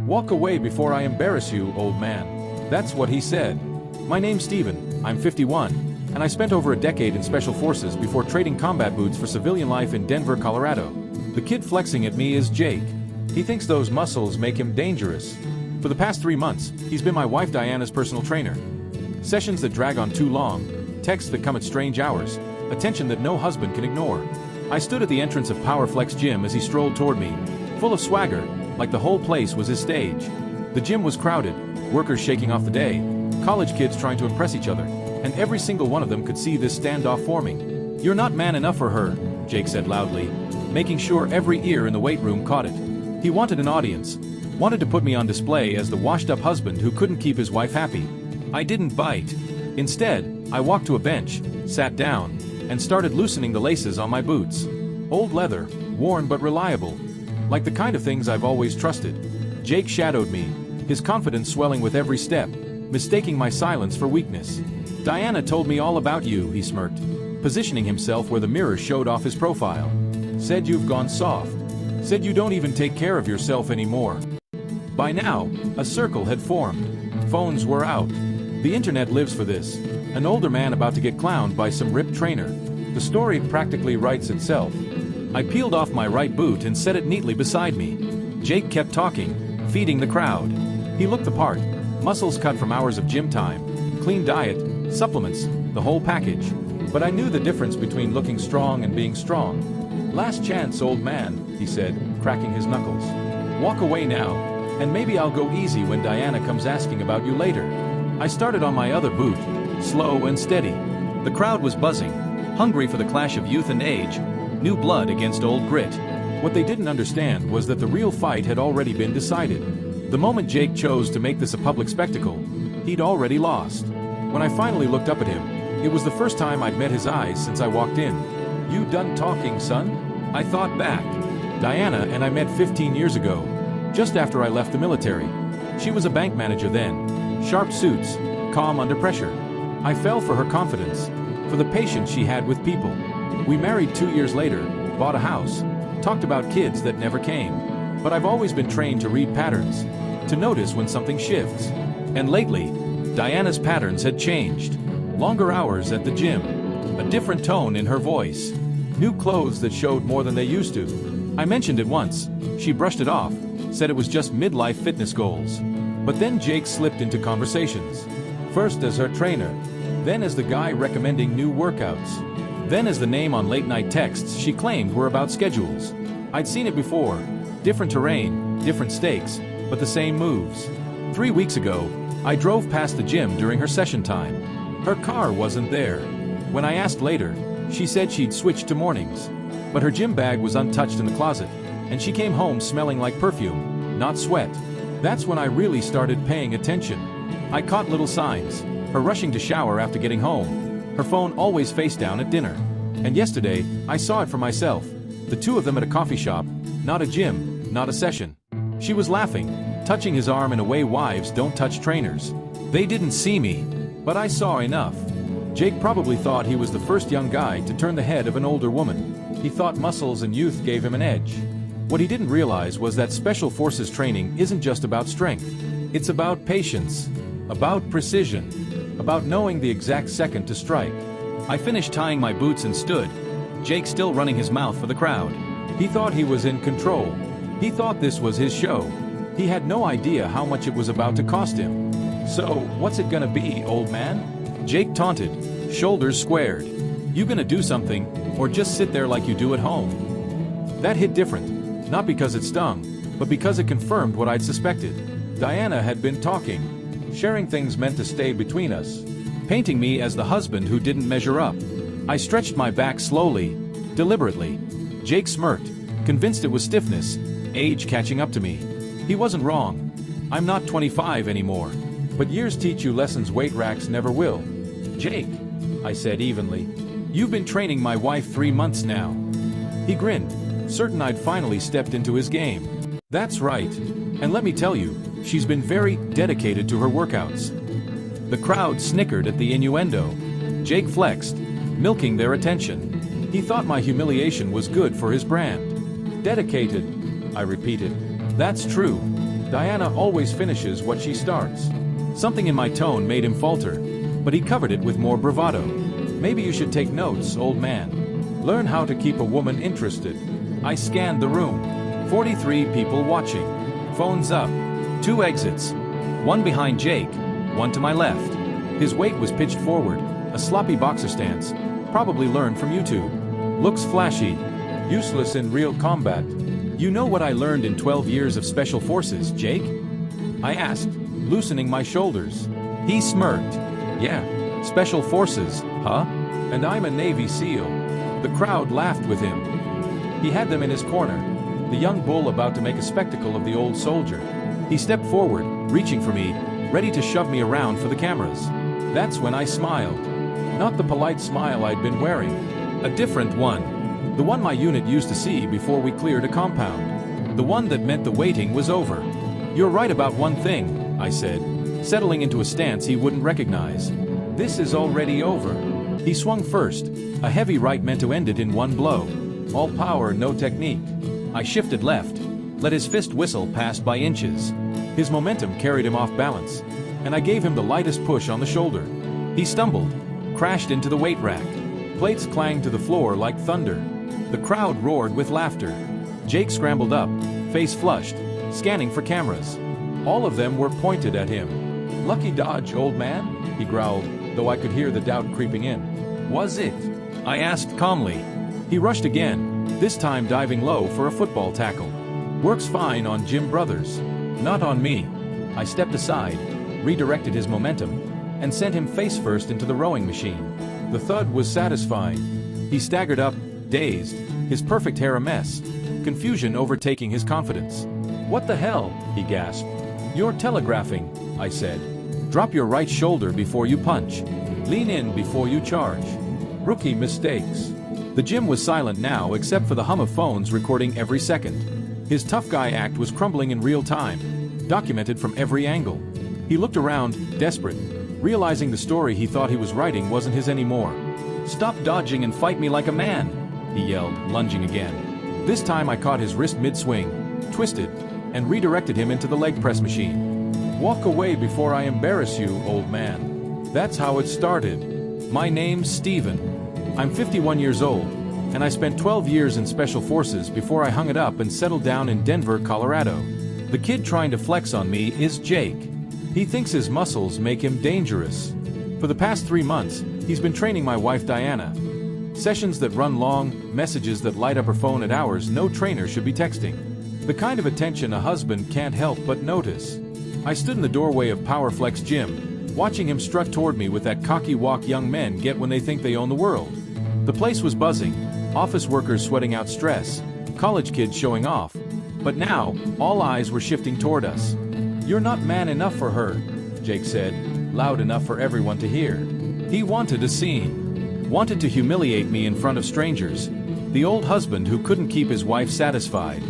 "Walk away before I embarrass you, old man." That's what he said. My name's Steven, I'm 51, and I spent over a decade in special forces before trading combat boots for civilian life in Denver, Colorado. The kid flexing at me is Jake. He thinks those muscles make him dangerous. For the past 3 months, he's been my wife Diana's personal trainer. Sessions that drag on too long, texts that come at strange hours, attention that no husband can ignore. I stood at the entrance of Power Flex Gym as he strolled toward me, full of swagger, like the whole place was his stage. The gym was crowded, workers shaking off the day, college kids trying to impress each other, and every single one of them could see this standoff forming. "You're not man enough for her," Jake said loudly, making sure every ear in the weight room caught it. He wanted an audience, wanted to put me on display as the washed-up husband who couldn't keep his wife happy. I didn't bite. Instead, I walked to a bench, sat down, and started loosening the laces on my boots. Old leather, worn but reliable. Like the kind of things I've always trusted. Jake shadowed me, his confidence swelling with every step, mistaking my silence for weakness. "Diana told me all about you," he smirked, positioning himself where the mirror showed off his profile. "Said you've gone soft. Said you don't even take care of yourself anymore." By now, a circle had formed. Phones were out. The internet lives for this. An older man about to get clowned by some ripped trainer. The story practically writes itself. I peeled off my right boot and set it neatly beside me. Jake kept talking, feeding the crowd. He looked the part, muscles cut from hours of gym time, clean diet, supplements, the whole package. But I knew the difference between looking strong and being strong. "Last chance, old man," he said, cracking his knuckles. "Walk away now, and maybe I'll go easy when Diana comes asking about you later." I started on my other boot, slow and steady. The crowd was buzzing, hungry for the clash of youth and age, new blood against old grit. What they didn't understand was that the real fight had already been decided. The moment Jake chose to make this a public spectacle, he'd already lost. When I finally looked up at him, it was the first time I'd met his eyes since I walked in. "You done talking, son?" I thought back. Diana and I met 15 years ago, just after I left the military. She was a bank manager then. Sharp suits, calm under pressure. I fell for her confidence, for the patience she had with people. We married 2 years later, bought a house, talked about kids that never came. But I've always been trained to read patterns, to notice when something shifts. And lately, Diana's patterns had changed. Longer hours at the gym, a different tone in her voice, new clothes that showed more than they used to. I mentioned it once. She brushed it off, said it was just midlife fitness goals. But then Jake slipped into conversations. First as her trainer, then as the guy recommending new workouts, then as the name on late-night texts she claimed were about schedules. I'd seen it before. Different terrain, different stakes, but the same moves. 3 weeks ago, I drove past the gym during her session time. Her car wasn't there. When I asked later, she said she'd switched to mornings. But her gym bag was untouched in the closet, and she came home smelling like perfume, not sweat. That's when I really started paying attention. I caught little signs, her rushing to shower after getting home, her phone always face down at dinner. And yesterday, I saw it for myself, the two of them at a coffee shop, not a gym, not a session. She was laughing, touching his arm in a way wives don't touch trainers. They didn't see me, but I saw enough. Jake probably thought he was the first young guy to turn the head of an older woman. He thought muscles and youth gave him an edge. What he didn't realize was that special forces training isn't just about strength. It's about patience, about precision, about knowing the exact second to strike. I finished tying my boots and stood, Jake still running his mouth for the crowd. He thought he was in control. He thought this was his show. He had no idea how much it was about to cost him. "So, what's it gonna be, old man?" Jake taunted, shoulders squared. "You gonna do something, or just sit there like you do at home?" That hit different. Not because it stung, but because it confirmed what I'd suspected. Diana had been talking, sharing things meant to stay between us, painting me as the husband who didn't measure up. I stretched my back slowly, deliberately. Jake smirked, convinced it was stiffness, age catching up to me. He wasn't wrong. I'm not 25 anymore. But years teach you lessons weight racks never will. "Jake," I said evenly, "you've been training my wife 3 months now." He grinned, certain I'd finally stepped into his game. "That's right. And let me tell you, she's been very dedicated to her workouts." The crowd snickered at the innuendo. Jake flexed, milking their attention. He thought my humiliation was good for his brand. "Dedicated," I repeated. "That's true. Diana always finishes what she starts. Something in my tone made him falter, but he covered it with more bravado. Maybe you should take notes, old man. Learn how to keep a woman interested. I scanned the room. 43 people watching. Phones up. 2 exits. One behind Jake, one to my left. His weight was pitched forward, a sloppy boxer stance, probably learned from YouTube. Looks flashy, useless in real combat. You know what I learned in 12 years of special forces, Jake? I asked, loosening my shoulders. He smirked. Yeah, special forces, huh? And I'm a Navy SEAL. The crowd laughed with him. He had them in his corner, the young bull about to make a spectacle of the old soldier. He stepped forward, reaching for me, ready to shove me around for the cameras. That's when I smiled. Not the polite smile I'd been wearing. A different one. The one my unit used to see before we cleared a compound. The one that meant the waiting was over. You're right about one thing, I said, settling into a stance he wouldn't recognize. This is already over. He swung first. A heavy right meant to end it in one blow. All power, no technique. I shifted left, let his fist whistle past by inches. His momentum carried him off balance, and I gave him the lightest push on the shoulder. He stumbled, crashed into the weight rack. Plates clanged to the floor like thunder. The crowd roared with laughter. Jake scrambled up, face flushed, scanning for cameras. All of them were pointed at him. Lucky dodge, old man, he growled, though I could hear the doubt creeping in. Was it? I asked calmly. He rushed again, this time diving low for a football tackle. Works fine on Jim Brothers. Not on me. I stepped aside, redirected his momentum, and sent him face first into the rowing machine. The thud was satisfying. He staggered up, dazed, his perfect hair a mess, confusion overtaking his confidence. What the hell? He gasped. You're telegraphing, I said. Drop your right shoulder before you punch. Lean in before you charge. Rookie mistakes. The gym was silent now except for the hum of phones recording every second. His tough guy act was crumbling in real time, documented from every angle. He looked around, desperate, realizing the story he thought he was writing wasn't his anymore. Stop dodging and fight me like a man, he yelled, lunging again. This time I caught his wrist mid-swing, twisted, and redirected him into the leg press machine. Walk away before I embarrass you, old man. That's how it started. My name's Steven. I'm 51 years old, and I spent 12 years in Special Forces before I hung it up and settled down in Denver, Colorado. The kid trying to flex on me is Jake. He thinks his muscles make him dangerous. For the past 3 months, he's been training my wife Diana. Sessions that run long, messages that light up her phone at hours no trainer should be texting. The kind of attention a husband can't help but notice. I stood in the doorway of PowerFlex Gym, watching him strut toward me with that cocky walk young men get when they think they own the world. The place was buzzing, office workers sweating out stress, college kids showing off. But now, all eyes were shifting toward us. You're not man enough for her, Jake said, loud enough for everyone to hear. He wanted a scene. Wanted to humiliate me in front of strangers. The old husband who couldn't keep his wife satisfied.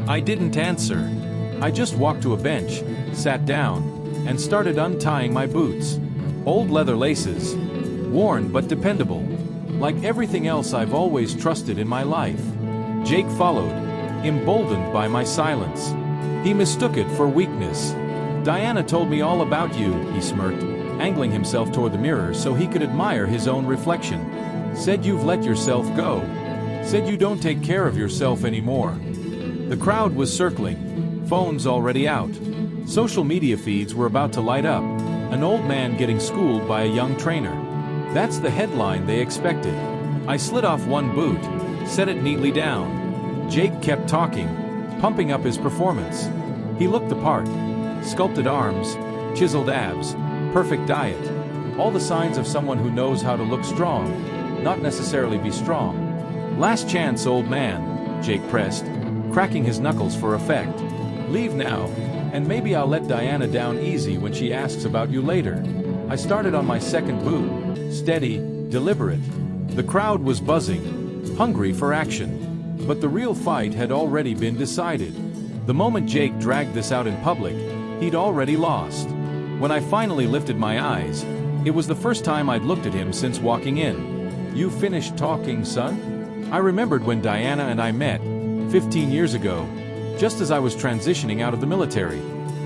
I didn't answer. I just walked to a bench, sat down, and started untying my boots. Old leather laces. Worn but dependable. Like everything else I've always trusted in my life. Jake followed, emboldened by my silence. He mistook it for weakness. Diana told me all about you, he smirked, angling himself toward the mirror so he could admire his own reflection. Said you've let yourself go. Said you don't take care of yourself anymore. The crowd was circling, phones already out. Social media feeds were about to light up, an old man getting schooled by a young trainer. That's the headline they expected. I slid off one boot, set it neatly down. Jake kept talking, pumping up his performance. He looked the part. Sculpted arms, chiseled abs, perfect diet. All the signs of someone who knows how to look strong, not necessarily be strong. Last chance, old man, Jake pressed, cracking his knuckles for effect. Leave now, and maybe I'll let Diana down easy when she asks about you later. I started on my second boot, steady, deliberate. The crowd was buzzing, hungry for action. But the real fight had already been decided. The moment Jake dragged this out in public, he'd already lost. When I finally lifted my eyes, it was the first time I'd looked at him since walking in. You finished talking, son? I remembered when Diana and I met, 15 years ago, just as I was transitioning out of the military.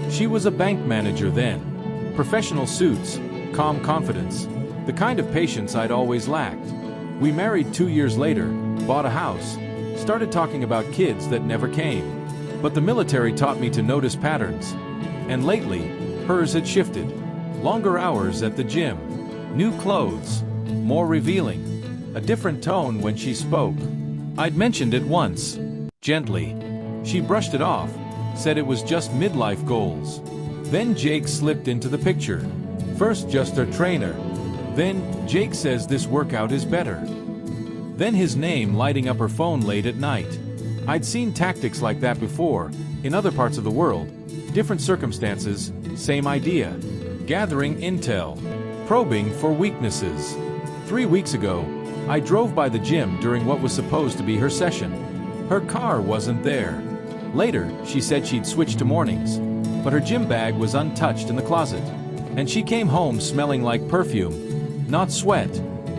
She was a bank manager then. Professional suits, calm confidence, the kind of patience I'd always lacked. We married 2 years later, bought a house, started talking about kids that never came. But the military taught me to notice patterns. And lately, hers had shifted. Longer hours at the gym, new clothes, more revealing, a different tone when she spoke. I'd mentioned it once, gently. She brushed it off, said it was just midlife goals. Then Jake slipped into the picture. First just her trainer. Then, Jake says this workout is better. Then his name lighting up her phone late at night. I'd seen tactics like that before, in other parts of the world. Different circumstances, same idea. Gathering intel. Probing for weaknesses. 3 weeks ago, I drove by the gym during what was supposed to be her session. Her car wasn't there. Later, she said she'd switched to mornings, but her gym bag was untouched in the closet. And she came home smelling like perfume, not sweat.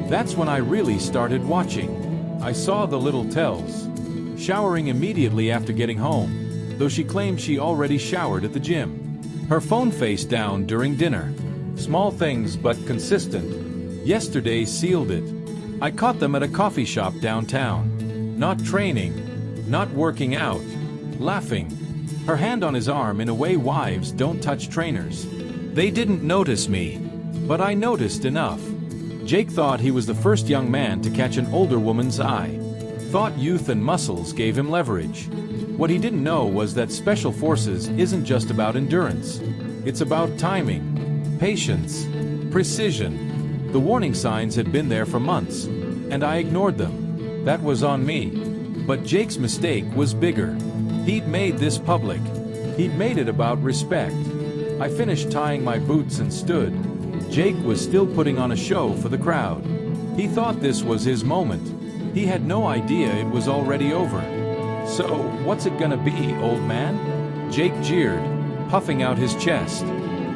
That's when I really started watching. I saw the little tells. Showering immediately after getting home, though she claimed she already showered at the gym. Her phone face down during dinner. Small things but consistent. Yesterday sealed it. I caught them at a coffee shop downtown. Not training, not working out, laughing. Her hand on his arm in a way wives don't touch trainers. They didn't notice me, but I noticed enough. Jake thought he was the first young man to catch an older woman's eye. Thought youth and muscles gave him leverage. What he didn't know was that Special Forces isn't just about endurance. It's about timing, patience, precision. The warning signs had been there for months, and I ignored them. That was on me. But Jake's mistake was bigger. He'd made this public. He'd made it about respect. I finished tying my boots and stood. Jake was still putting on a show for the crowd. He thought this was his moment. He had no idea it was already over. So, what's it gonna be, old man? Jake jeered, puffing out his chest.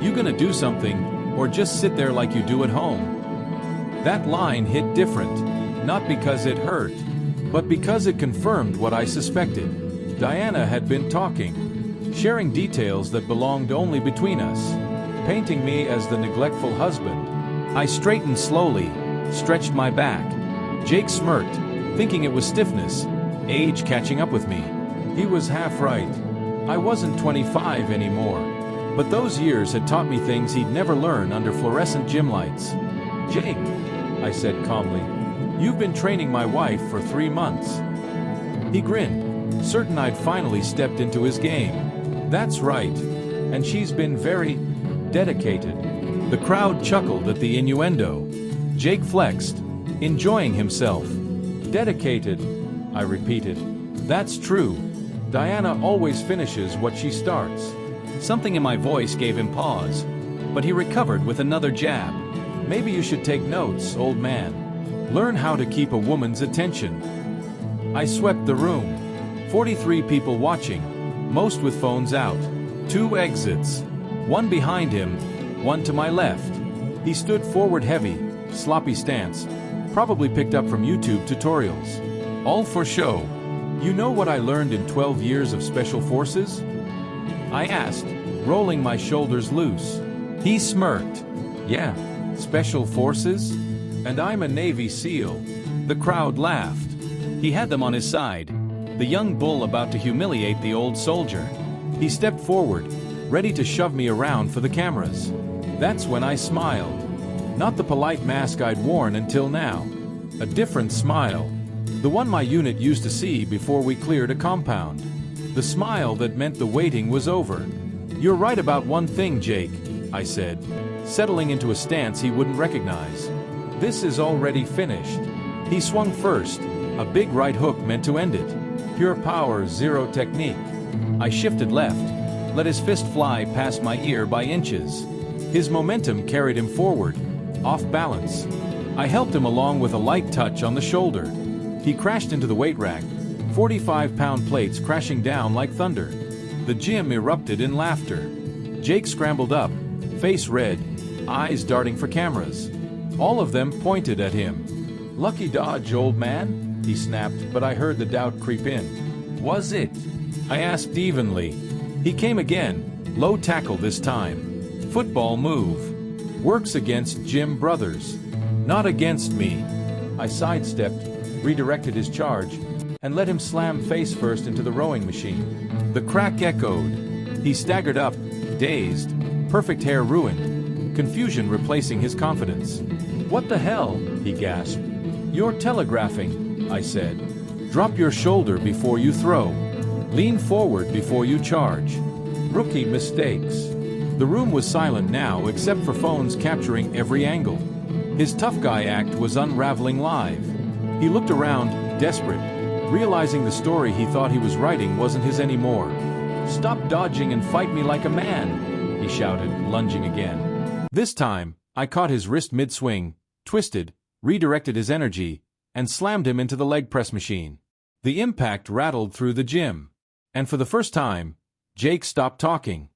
You gonna do something, or just sit there like you do at home? That line hit different, not because it hurt, but because it confirmed what I suspected. Diana had been talking, sharing details that belonged only between us, painting me as the neglectful husband. I straightened slowly, stretched my back. Jake smirked, thinking it was stiffness, age catching up with me. He was half right. I wasn't 25 anymore. But those years had taught me things he'd never learn under fluorescent gym lights. Jake, I said calmly, you've been training my wife for 3 months. He grinned, certain I'd finally stepped into his game. That's right. And she's been very dedicated. The crowd chuckled at the innuendo. Jake flexed, enjoying himself. Dedicated, I repeated. That's true. Diana always finishes what she starts. Something in my voice gave him pause, but he recovered with another jab. Maybe you should take notes, old man. Learn how to keep a woman's attention. I swept the room. 43 people watching, most with phones out. 2 exits. One behind him, one to my left. He stood forward heavy, sloppy stance, probably picked up from YouTube tutorials. All for show. You know what I learned in 12 years of Special Forces? I asked, rolling my shoulders loose. He smirked. Yeah, Special Forces? And I'm a Navy SEAL. The crowd laughed. He had them on his side, the young bull about to humiliate the old soldier. He stepped forward, ready to shove me around for the cameras. That's when I smiled. Not the polite mask I'd worn until now. A different smile. The one my unit used to see before we cleared a compound. The smile that meant the waiting was over. You're right about one thing, Jake, I said, settling into a stance he wouldn't recognize. This is already finished. He swung first, a big right hook meant to end it. Pure power, zero technique. I shifted left, let his fist fly past my ear by inches. His momentum carried him forward, off balance. I helped him along with a light touch on the shoulder. He crashed into the weight rack, 45-pound plates crashing down like thunder. The gym erupted in laughter. Jake scrambled up, face red, eyes darting for cameras. All of them pointed at him. Lucky dodge, old man, he snapped, but I heard the doubt creep in. Was it? I asked evenly. He came again, Low tackle this time. Football move. Works against Jim Brothers. Not against me. I sidestepped, redirected his charge, and let him slam face first into the rowing machine. The crack echoed. He staggered up, dazed, perfect hair ruined, confusion replacing his confidence. "What the hell?" he gasped. "You're telegraphing," I said. "Drop your shoulder before you throw. Lean forward before you charge." Rookie mistakes. The room was silent now except for phones capturing every angle. His tough guy act was unraveling live. He looked around, desperate, realizing the story he thought he was writing wasn't his anymore. "Stop dodging and fight me like a man," he shouted, lunging again. This time, I caught his wrist mid-swing, twisted, redirected his energy, and slammed him into the leg press machine. The impact rattled through the gym. And for the first time, Jake stopped talking.